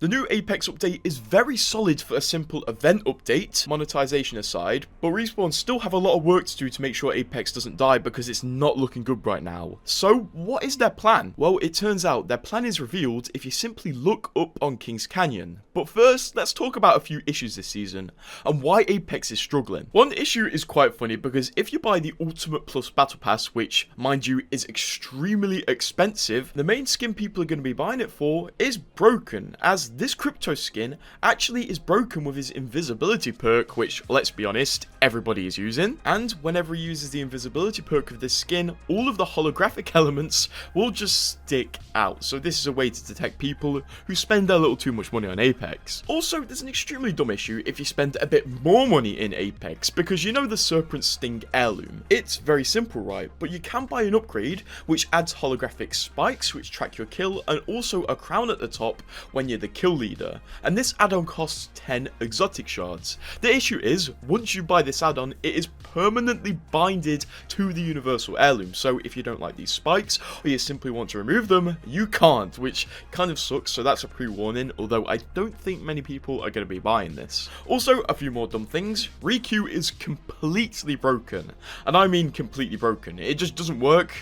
The new Apex update is very solid for a simple event update, monetization aside, but Respawn still have a lot of work to do to make sure Apex doesn't die because it's not looking good right now. So what is their plan? Well, it turns out their plan is revealed if you simply look up on Kings Canyon. But first, let's talk about a few issues this season and why Apex is struggling. One issue is quite funny because if you buy the Ultimate Plus Battle Pass, which, mind you, is extremely expensive, the main skin people are going to be buying it for is broken, as this crypto skin actually is broken with his invisibility perk, which, let's be honest, everybody is using. And whenever he uses the invisibility perk of this skin, all of the holographic elements will just stick out. So this is a way to detect people who spend a little too much money on Apex. Also, there's an extremely dumb issue if you spend a bit more money in Apex, because you know the Serpent Sting heirloom. It's very simple, right? But you can buy an upgrade which adds holographic spikes which track your kill, and also a crown at the top when you're the kill leader, and this add-on costs 10 exotic shards. The issue is, once you buy this add-on, it is permanently binded to the universal heirloom, so if you don't like these spikes, or you simply want to remove them, you can't, which kind of sucks, so that's a pre-warning, although I don't think many people are going to be buying this. Also, a few more dumb things. Requeue is completely broken, and I mean completely broken. It just doesn't work.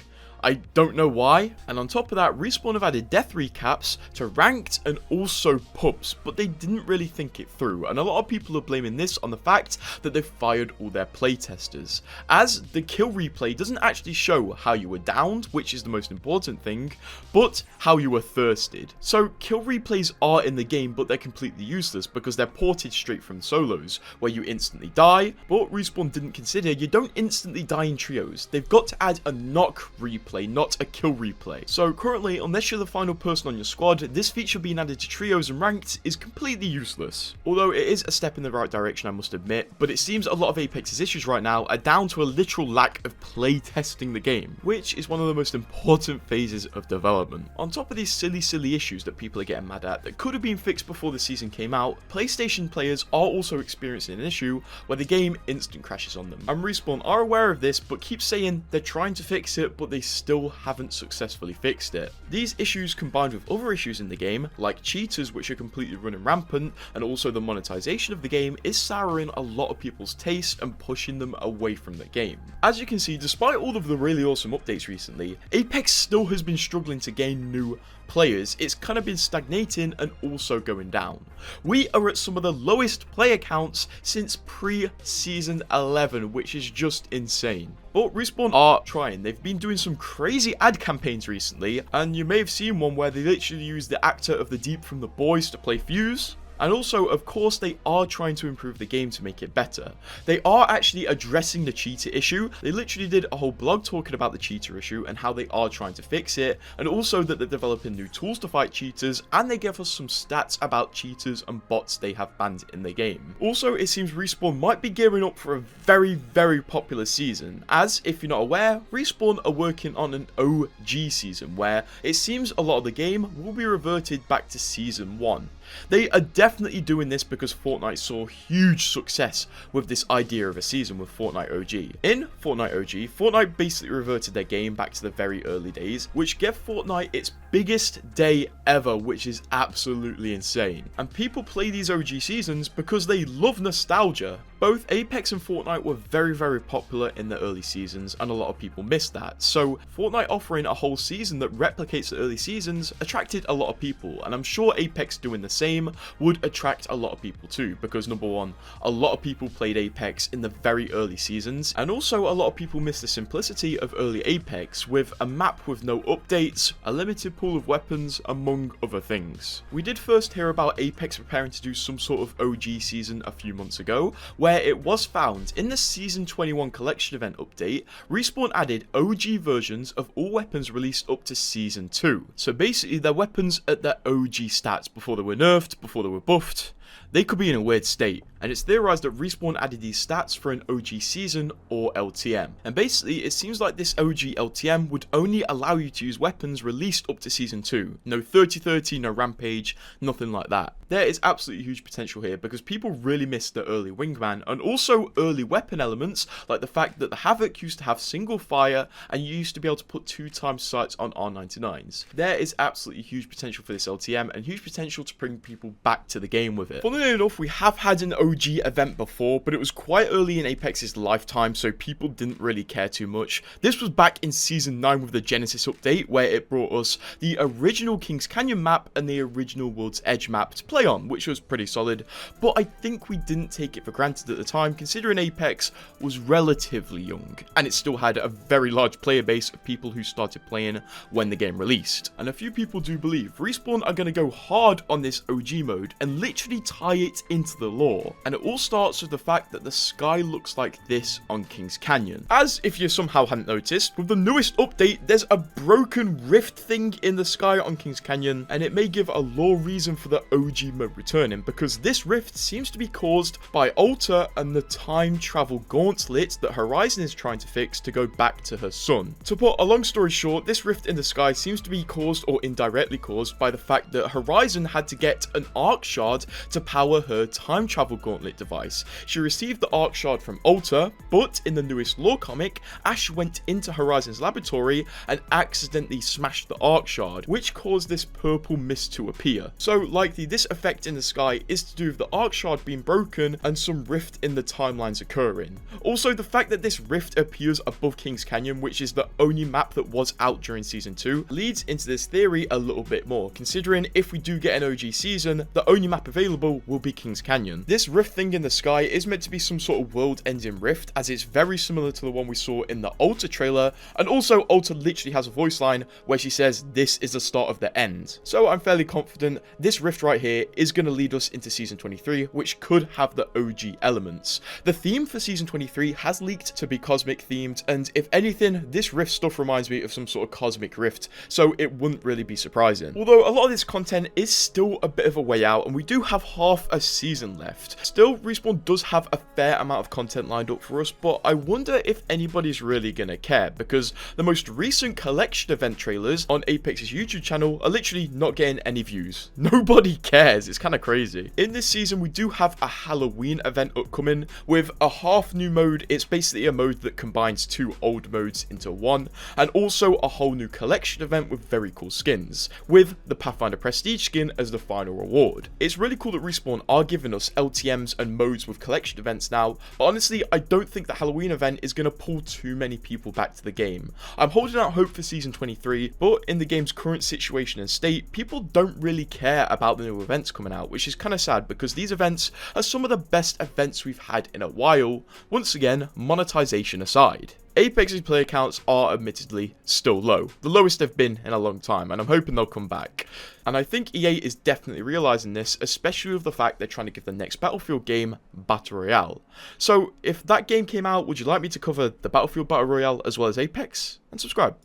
I don't know why. And on top of that, Respawn have added death recaps to ranked and also pubs, but they didn't really think it through, and a lot of people are blaming this on the fact that they've fired all their playtesters, as the kill replay doesn't actually show how you were downed, which is the most important thing, but how you were thirsted. So kill replays are in the game, but they're completely useless because they're ported straight from solos, where you instantly die, but Respawn didn't consider you don't instantly die in trios. They've got to add a knock replay, not a kill replay. So currently, unless you're the final person on your squad, this feature being added to trios and ranked is completely useless. Although it is a step in the right direction, I must admit, but it seems a lot of Apex's issues right now are down to a literal lack of play testing the game, which is one of the most important phases of development. On top of these silly issues that people are getting mad at that could have been fixed before the season came out, PlayStation players are also experiencing an issue where the game instant crashes on them. And Respawn are aware of this, but keep saying they're trying to fix it, but they still haven't successfully fixed it. These issues combined with other issues in the game, like cheaters which are completely running rampant, and also the monetization of the game, is souring a lot of people's taste and pushing them away from the game. As you can see, despite all of the really awesome updates recently, Apex still has been struggling to gain new players. It's kind of been stagnating and also going down. We are at some of the lowest player counts since pre-season 11, which is just insane. But Respawn are trying. They've been doing some crazy ad campaigns recently, and you may have seen one where they literally used the actor of the Deep from The Boys to play Fuse. And also, of course, they are trying to improve the game to make it better. They are actually addressing the cheater issue. They literally did a whole blog talking about the cheater issue and how they are trying to fix it, and also that they're developing new tools to fight cheaters, and they give us some stats about cheaters and bots they have banned in the game. Also, it seems Respawn might be gearing up for a very popular season, as, if you're not aware, Respawn are working on an OG season where it seems a lot of the game will be reverted back to season 1. They are definitely doing this because Fortnite saw huge success with this idea of a season with Fortnite OG. In Fortnite OG, Fortnite basically reverted their game back to the very early days, which gave Fortnite its biggest day ever, which is absolutely insane. And people play these OG seasons because they love nostalgia. Both Apex and Fortnite were very popular in the early seasons, and a lot of people missed that. So Fortnite offering a whole season that replicates the early seasons attracted a lot of people, and I'm sure Apex doing the same would attract a lot of people too, because number one, a lot of people played Apex in the very early seasons, and also a lot of people missed the simplicity of early Apex with a map with no updates, a limited pool of weapons, among other things. We did first hear about Apex preparing to do some sort of OG season a few months ago, where it was found in the Season 21 Collection event update, Respawn added OG versions of all weapons released up to Season 2. So basically, their weapons at their OG stats before they were nerfed, before they were buffed, they could be in a weird state, and it's theorized that Respawn added these stats for an OG season or LTM. And basically, it seems like this OG LTM would only allow you to use weapons released up to Season 2. No 30-30, no Rampage, nothing like that. There is absolutely huge potential here because people really miss the early Wingman and also early weapon elements, like the fact that the Havoc used to have single fire and you used to be able to put 2x sights on R99s. There is absolutely huge potential for this LTM and huge potential to bring people back to the game with it. Funnily enough, we have had an OG event before, but it was quite early in Apex's lifetime, so people didn't really care too much. This was back in Season 9 with the Genesis update, where it brought us the original Kings Canyon map and the original World's Edge map to play on, which was pretty solid, but I think we didn't take it for granted at the time, considering Apex was relatively young, and it still had a very large player base of people who started playing when the game released. And a few people do believe Respawn are going to go hard on this OG mode and literally tie it into the lore, and it all starts with the fact that the sky looks like this on Kings Canyon. As if you somehow hadn't noticed, with the newest update, there's a broken rift thing in the sky on Kings Canyon, and it may give a lore reason for the OG mode returning, because this rift seems to be caused by Alter and the time travel gauntlet that Horizon is trying to fix to go back to her sun. To put a long story short, this rift in the sky seems to be caused or indirectly caused by the fact that Horizon had to get an Arc Shard to power her time travel gauntlet device. She received the Arc Shard from Alter, but in the newest lore comic, Ash went into Horizon's laboratory and accidentally smashed the Arc Shard, which caused this purple mist to appear. So likely this effect in the sky is to do with the Arc Shard being broken and some rift in the timelines occurring. Also, the fact that this rift appears above Kings Canyon, which is the only map that was out during Season 2, leads into this theory a little bit more, considering if we do get an OG season, the only map available will be Kings Canyon. This rift thing in the sky is meant to be some sort of world-ending rift, as it's very similar to the one we saw in the Alter trailer, and also Alter literally has a voice line where she says this is the start of the end. So I'm fairly confident this rift right here is going to lead us into Season 23, which could have the OG elements. The theme for Season 23 has leaked to be cosmic themed, and if anything, this rift stuff reminds me of some sort of cosmic rift, so it wouldn't really be surprising. Although a lot of this content is still a bit of a way out, and we do have half a season left. Still, Respawn does have a fair amount of content lined up for us, but I wonder if anybody's really gonna care, because the most recent collection event trailers on Apex's YouTube channel are literally not getting any views. Nobody cares, it's kind of crazy. In this season, we do have a Halloween event upcoming with a half new mode. It's basically a mode that combines two old modes into one, and also a whole new collection event with very cool skins, with the Pathfinder Prestige skin as the final reward. It's really cool that Respawn are giving us LTMs and modes with collection events now, but honestly, I don't think the Halloween event is going to pull too many people back to the game. I'm holding out hope for Season 23, but in the game's current situation and state, people don't really care about the new events coming out, which is kind of sad because these events are some of the best events we've had in a while, once again, monetization aside. Apex's player counts are admittedly still low, the lowest they've been in a long time, and I'm hoping they'll come back. And I think EA is definitely realising this, especially with the fact they're trying to give the next Battlefield game Battle Royale. So if that game came out, would you like me to cover the Battlefield Battle Royale as well as Apex? And subscribe.